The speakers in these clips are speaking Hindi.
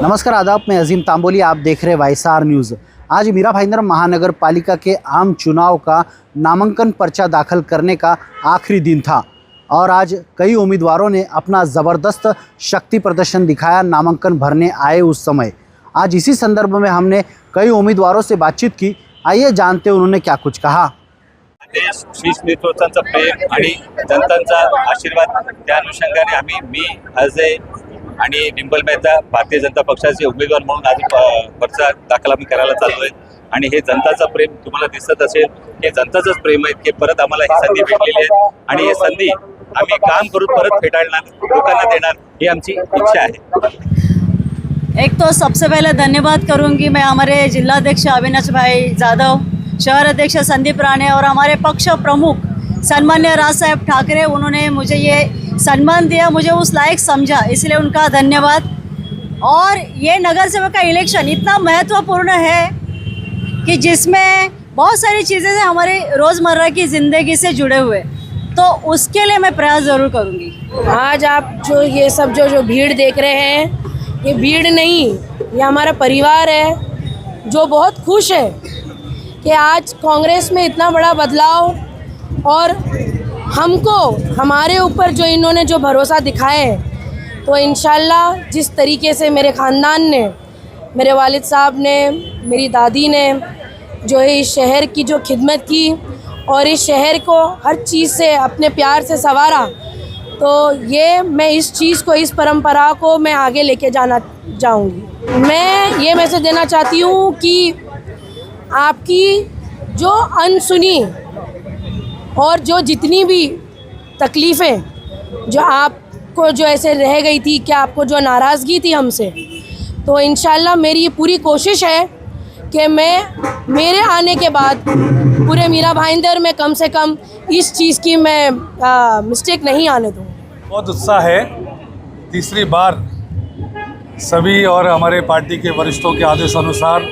नमस्कार आदाब, मैं अजीम तांबोली, आप देख रहे हैं वाईएसआर न्यूज़। आज मीरा भाईंदर महानगर पालिका के आम चुनाव का नामांकन पर्चा दाखिल करने का आखिरी दिन था और आज कई उम्मीदवारों ने अपना ज़बरदस्त शक्ति प्रदर्शन दिखाया नामांकन भरने आए उस समय। आज इसी संदर्भ में हमने कई उम्मीदवारों से बातचीत की। आइए जानते हैं उन्होंने क्या कुछ कहा। देश शीर्ष नेतृत्वाचा प्रेम आणि जनतांचा आशीर्वाद त्या अनुषंगाने मी अजय आणि डिंपल मेहता भारतीय जनता पक्षाचे उमेदवार म्हणून आज पर्चा दाखल आम्ही करायला चाललोय आणि हे जनताचं प्रेम तुम्हाला दिसत असेल, हे जनताचंच प्रेम आहे की परत आम्हाला ही संधी भेटलेली आहे आणि ही संधी आम्ही काम करून परत फेटाळणार, लोकांना देणार ही आमची इच्छा आहे। एक तो सबसे पहले धन्यवाद करूंगी मैं हमारे जिलाध्यक्ष अविनाश भाई जाधव, शहर अध्यक्ष संदीप राणे और हमारे पक्ष प्रमुख सन्मान्य राज साहब ठाकरे। उन्होंने मुझे ये सम्मान दिया, मुझे उस लायक समझा, इसलिए उनका धन्यवाद। और ये नगर सेवक का इलेक्शन इतना महत्वपूर्ण है कि जिसमें बहुत सारी चीज़ें हमारे रोज़मर्रा की ज़िंदगी से जुड़े हुए, तो उसके लिए मैं प्रयास ज़रूर करूँगी। आज आप जो ये सब जो भीड़ देख रहे हैं, ये भीड़ नहीं, ये हमारा परिवार है जो बहुत खुश है कि आज कांग्रेस में इतना बड़ा बदलाव और हमको हमारे ऊपर जो इन्होंने जो भरोसा दिखाया है, तो इंशाल्लाह जिस तरीके से मेरे ख़ानदान ने, मेरे वालिद साहब ने, मेरी दादी ने जो है इस शहर की जो खिदमत की और इस शहर को हर चीज़ से अपने प्यार से संवारा, तो ये मैं इस चीज़ को, इस परंपरा को मैं आगे लेके जाना चाहूँगी। मैं ये मैसेज देना चाहती हूँ कि आपकी जो अनसुनी और जो जितनी भी तकलीफ़ें जो आपको जो ऐसे रह गई थी, क्या आपको जो नाराज़गी थी हमसे, तो इंशाल्लाह मेरी ये पूरी कोशिश है कि मैं मेरे आने के बाद पूरे मीरा भाईंदर में कम से कम इस चीज़ की मैं मिस्टेक नहीं आने दूँ। बहुत उत्साह है। तीसरी बार सभी और हमारे पार्टी के वरिष्ठों के आदेशानुसार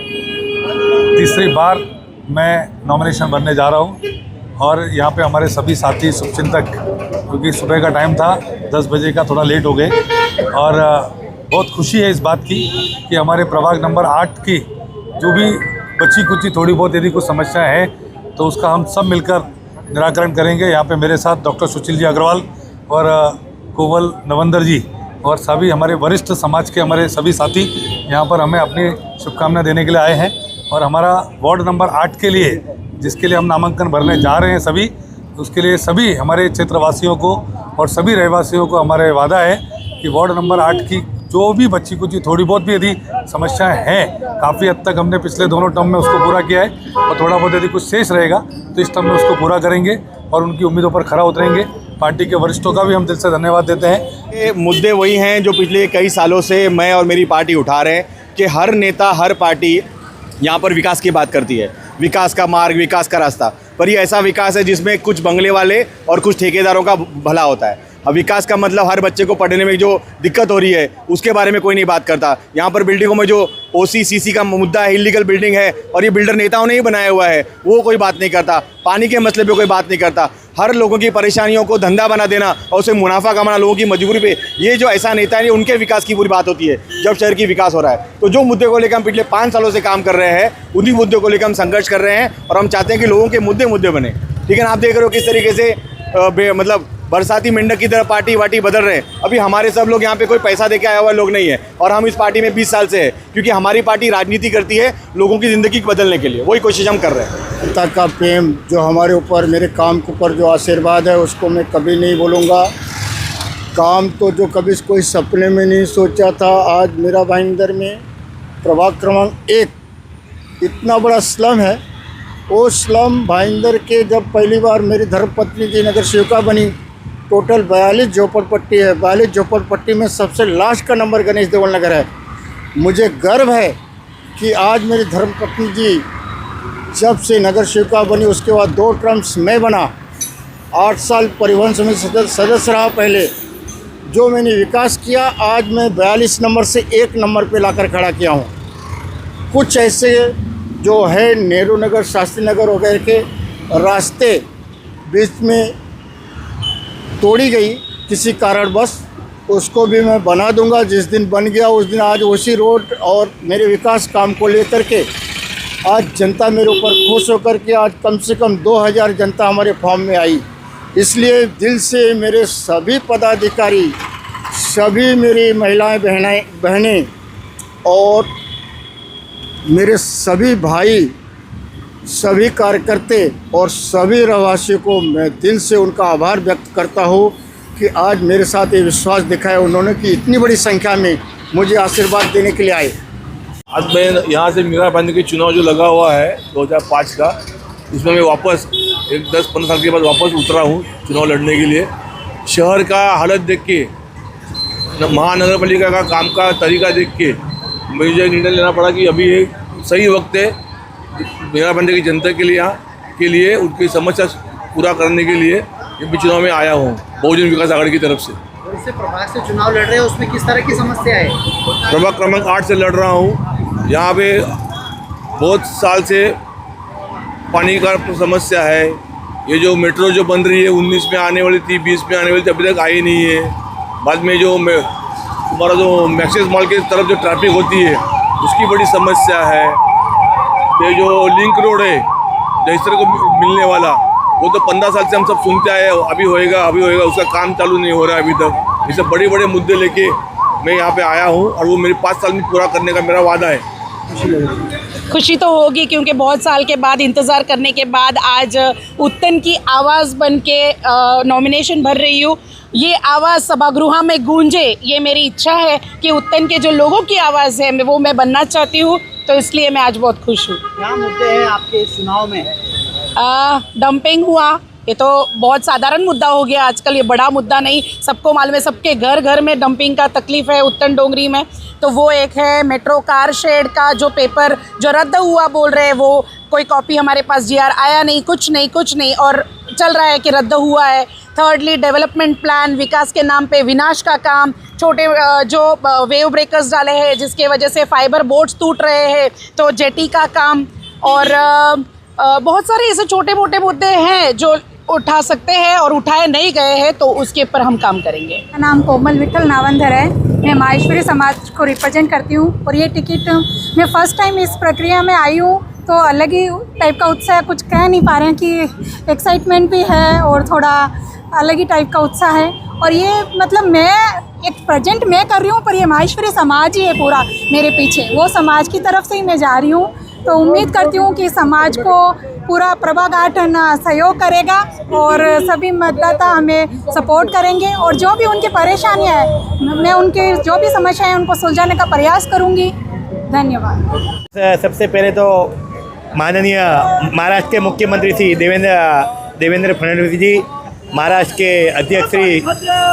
तीसरी बार मैं नॉमिनेशन भरने जा रहा हूँ और यहाँ पे हमारे सभी साथी शुभचिंतक, क्योंकि सुबह का टाइम था, 10 बजे का थोड़ा लेट हो गए और बहुत खुशी है इस बात की कि हमारे प्रभाग नंबर 8 की जो भी बची कुची थोड़ी बहुत यदि कुछ समस्याएं हैं तो उसका हम सब मिलकर निराकरण करेंगे। यहाँ पे मेरे साथ डॉक्टर सुशील जी अग्रवाल और कोवल नवंदर जी और सभी हमारे वरिष्ठ समाज के हमारे सभी साथी यहाँ पर हमें अपनी शुभकामनाएं देने के लिए आए हैं। और हमारा वार्ड नंबर 8 के लिए, जिसके लिए हम नामांकन भरने जा रहे हैं सभी, उसके लिए सभी हमारे क्षेत्रवासियों को और सभी रहवासियों को हमारे वादा है कि वार्ड नंबर 8 की जो भी बच्ची कुछ थोड़ी बहुत भी यदि समस्याएं हैं, काफ़ी हद तक हमने पिछले दोनों टर्म में उसको पूरा किया है और थोड़ा बहुत यदि कुछ शेष रहेगा तो इस टर्म में उसको पूरा करेंगे और उनकी उम्मीदों पर खरा उतरेंगे। पार्टी के वरिष्ठों का भी हम दिल से धन्यवाद देते हैं। ये मुद्दे वही हैं जो पिछले कई सालों से मैं और मेरी पार्टी उठा रहे हैं कि हर नेता, हर पार्टी यहाँ पर विकास की बात करती है, विकास का मार्ग, विकास का रास्ता, पर ये ऐसा विकास है जिसमें कुछ बंगले वाले और कुछ ठेकेदारों का भला होता है। अब विकास का मतलब हर बच्चे को पढ़ने में जो दिक्कत हो रही है उसके बारे में कोई नहीं बात करता। यहाँ पर बिल्डिंगों में जो ओसी सीसी का मुद्दा है, इलीगल बिल्डिंग है और ये बिल्डर नेताओं ने ही बनाया हुआ है, वो कोई बात नहीं करता। पानी के मसले पे कोई बात नहीं करता। हर लोगों की परेशानियों को धंधा बना देना और उसे मुनाफा कमाना लोगों की मजबूरी पे, ये जो ऐसा नेता है उनके विकास की पूरी बात होती है जब शहर की विकास हो रहा है। तो जो मुद्दे को लेकर हम पिछले 5 सालों से काम कर रहे हैं, उन्हीं मुद्दों को लेकर हम संघर्ष कर रहे हैं और हम चाहते हैं कि लोगों के मुद्दे बने। ठीक है ना, आप देख रहे हो किस तरीके से मतलब बरसाती मेंढक की तरह पार्टी वाटी बदल रहे हैं। अभी हमारे सब लोग यहाँ पे कोई पैसा देके आया हुआ लोग नहीं है और हम इस पार्टी में 20 साल से है, क्योंकि हमारी पार्टी राजनीति करती है लोगों की ज़िंदगी बदलने के लिए, वही कोशिश हम कर रहे हैं। जनता का प्रेम जो हमारे ऊपर, मेरे काम के ऊपर जो आशीर्वाद है, उसको मैं कभी नहीं भूलूँगा। काम तो जो कभी कोई सपने में नहीं सोचा था, आज मीरा भाईंदर में प्रभाग क्रमांक 1 इतना बड़ा स्लम है। वो स्लम भाईंदर के जब पहली बार मेरी धर्मपत्नी जी नगर सेविका बनी, टोटल 42 झोपड़पट्टी है। 42 झोपड़पट्टी में सबसे लास्ट का नंबर गणेश देवल नगर है। मुझे गर्व है कि आज मेरी धर्मपत्नी जी जब से नगर सेविका बनी, उसके बाद 2 टर्म्स मैं बना, 8 साल परिवहन समिति सदस्य रहा। पहले जो मैंने विकास किया, आज मैं 42 नंबर से 1 नंबर पे लाकर खड़ा किया हूँ। कुछ ऐसे जो है नेहरू नगर, शास्त्री नगर वगैरह के रास्ते बीच में तोड़ी गई किसी कारणवश, उसको भी मैं बना दूंगा। जिस दिन बन गया उस दिन आज उसी रोड और मेरे विकास काम को लेकर के आज जनता मेरे ऊपर खुश होकर के आज कम से कम 2000 जनता हमारे फॉर्म में आई। इसलिए दिल से मेरे सभी पदाधिकारी, सभी मेरी महिलाएं बहनें और मेरे सभी भाई, सभी कार्यकर्ते और सभी रहवासियों को मैं दिल से उनका आभार व्यक्त करता हूँ कि आज मेरे साथ ये विश्वास दिखाया उन्होंने कि इतनी बड़ी संख्या में मुझे आशीर्वाद देने के लिए आए। आज मैं यहाँ से मीरा भाईंदर के चुनाव जो लगा हुआ है 2005 का, उसमें मैं वापस एक 10-15 साल के बाद वापस उतरा हूँ चुनाव लड़ने के लिए। शहर का हालत देख के, महानगर पालिका का काम का तरीका देख के मुझे निर्णय लेना पड़ा कि अभी एक सही वक्त है मीरा भाईंदर की जनता के लिए उनकी समस्या पूरा करने के लिए मैं चुनाव में आया हूँ बहुजन विकास आघाड़ी की तरफ से। और इससे प्रभाग से चुनाव लड़ रहे हैं, उसमें किस तरह की समस्या है? प्रभाग क्रमांक 8 से लड़ रहा हूँ। यहाँ पे बहुत साल से पानी का समस्या है। ये जो मेट्रो जो बन रही है 19 में आने वाली थी, 20 में आने वाली थी, अभी तक आई नहीं है। बाद में जो हमारा जो मैक्सिस मॉल के तरफ जो ट्रैफिक होती है उसकी बड़ी समस्या है। ये जो लिंक रोड है जयसर को मिलने वाला, वो तो 15 साल से हम सब सुनते आए, अभी होएगा, उसका काम चालू नहीं हो रहा है अभी तक। ये सब बड़े बड़े मुद्दे लेके मैं यहाँ पे आया हूँ और वो मेरे 5 साल में पूरा करने का मेरा वादा है। खुशी तो होगी क्योंकि बहुत साल के बाद इंतज़ार करने के बाद आज उत्तन की आवाज़ बन के नॉमिनेशन भर रही हूँ। ये आवाज़ सभागृह में गूंजे, ये मेरी इच्छा है कि उत्तन के जो लोगों की आवाज़ है वो मैं बनना चाहती हूँ, तो इसलिए मैं आज बहुत खुश हूँ। क्या मुद्दे हैं आपके इस चुनाव में? डंपिंग हुआ, ये तो बहुत साधारण मुद्दा हो गया आजकल, ये बड़ा मुद्दा नहीं, सबको मालूम है, सबके घर घर में डंपिंग का तकलीफ़ है उत्तन डोंगरी में, तो वो एक है। मेट्रो कार शेड का जो पेपर जो रद्द हुआ बोल रहे हैं, वो कोई कॉपी हमारे पास जीआर आया नहीं, कुछ नहीं और चल रहा है कि रद्द हुआ है। थर्डली डेवलपमेंट प्लान, विकास के नाम पे विनाश का काम, छोटे जो वेव ब्रेकर्स डाले हैं जिसके वजह से फाइबर बोट्स टूट रहे हैं, तो जेटी का काम और बहुत सारे ऐसे छोटे मोटे मुद्दे हैं जो उठा सकते हैं और उठाए नहीं गए हैं, तो उसके ऊपर हम काम करेंगे। मेरा नाम कोमल विठल नावंदर है, मैं माहेश्वरी समाज को रिप्रेजेंट करती हूँ और ये टिकट मैं फ़र्स्ट टाइम इस प्रक्रिया में आई हूँ, तो अलग ही टाइप का उत्साह, कुछ कह नहीं पा रहे हैं कि एक्साइटमेंट भी है और थोड़ा अलग ही टाइप का उत्साह है। और ये मतलब मैं एक प्रेजेंट मैं कर रही हूँ, पर ये माहेश्वरी समाज ही है पूरा मेरे पीछे, वो समाज की तरफ से ही मैं जा रही हूँ, तो उम्मीद करती हूँ कि समाज को पूरा प्रभाग 8 सहयोग करेगा और सभी मतदाता हमें सपोर्ट करेंगे और जो भी उनकी परेशानियाँ हैं, मैं उनकी जो भी समस्याएं हैं उनको सुलझाने का प्रयास करूँगी। धन्यवाद। सबसे पहले तो माननीय महाराष्ट्र के मुख्यमंत्री श्री देवेंद्र फडणवीस जी, महाराष्ट्र के अध्यक्ष श्री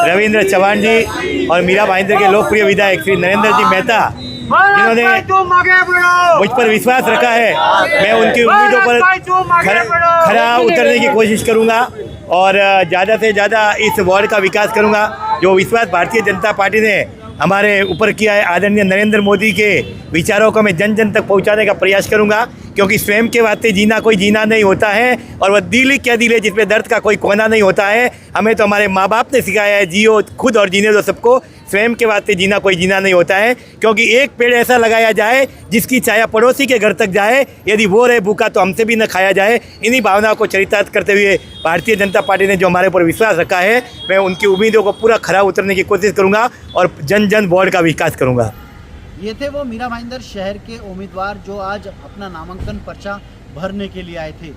रविंद्र चव्हाण जी और मीरा भाईंदर के लोकप्रिय विधायक श्री नरेंद्र जी मेहता, जिन्होंने मुझ पर विश्वास रखा है, मैं उनकी उम्मीदों पर खरा उतरने की कोशिश करूंगा और ज़्यादा से ज़्यादा इस वार्ड का विकास करूंगा। जो विश्वास भारतीय जनता पार्टी ने हमारे ऊपर किया है, आदरणीय नरेंद्र मोदी के विचारों को मैं जन जन तक पहुंचाने का प्रयास करूंगा, क्योंकि स्वयं के वास्ते जीना कोई जीना नहीं होता है और वह दिल ही क्या दिल है जिसमें दर्द का कोई कोना नहीं होता है। हमें तो हमारे माँ बाप ने सिखाया है, जियो खुद और जीने दो सबको, स्वयं के वास्ते जीना कोई जीना नहीं होता है। क्योंकि एक पेड़ ऐसा लगाया जाए जिसकी छाया पड़ोसी के घर तक जाए, यदि वो रहे भूखा तो हमसे भी न खाया जाए। इन्हीं भावनाओं को चरितार्थ करते हुए भारतीय जनता पार्टी ने जो हमारे ऊपर विश्वास रखा है, मैं उनकी उम्मीदों को पूरा खरा उतरने की कोशिश करूँगा और जन जन वार्ड का विकास करूँगा। ये थे वो मीरा भाईंदर शहर के उम्मीदवार जो आज अपना नामांकन पर्चा भरने के लिए आए थे।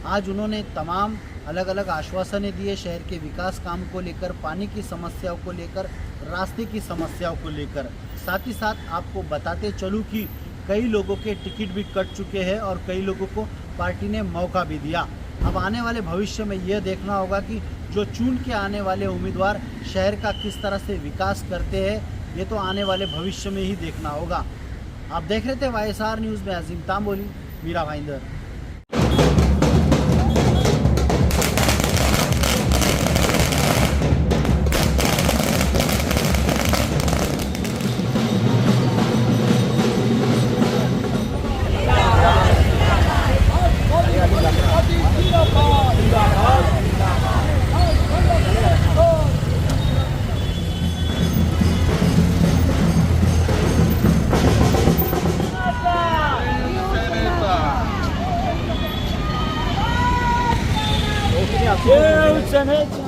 आज उन्होंने तमाम अलग अलग आश्वासनें दिए शहर के विकास काम को लेकर, पानी की समस्याओं को लेकर, रास्ते की समस्याओं को लेकर। साथ ही साथ आपको बताते चलूँ कि कई लोगों के टिकट भी कट चुके हैं और कई लोगों को पार्टी ने मौका भी दिया। अब आने वाले भविष्य में यह देखना होगा कि जो चुन के आने वाले उम्मीदवार शहर का किस तरह से विकास करते हैं, ये तो आने वाले भविष्य में ही देखना होगा। आप देख रहे थे YSR न्यूज़ में अजीम तांबोली, मीरा भाईंदर। इलेक्शन है।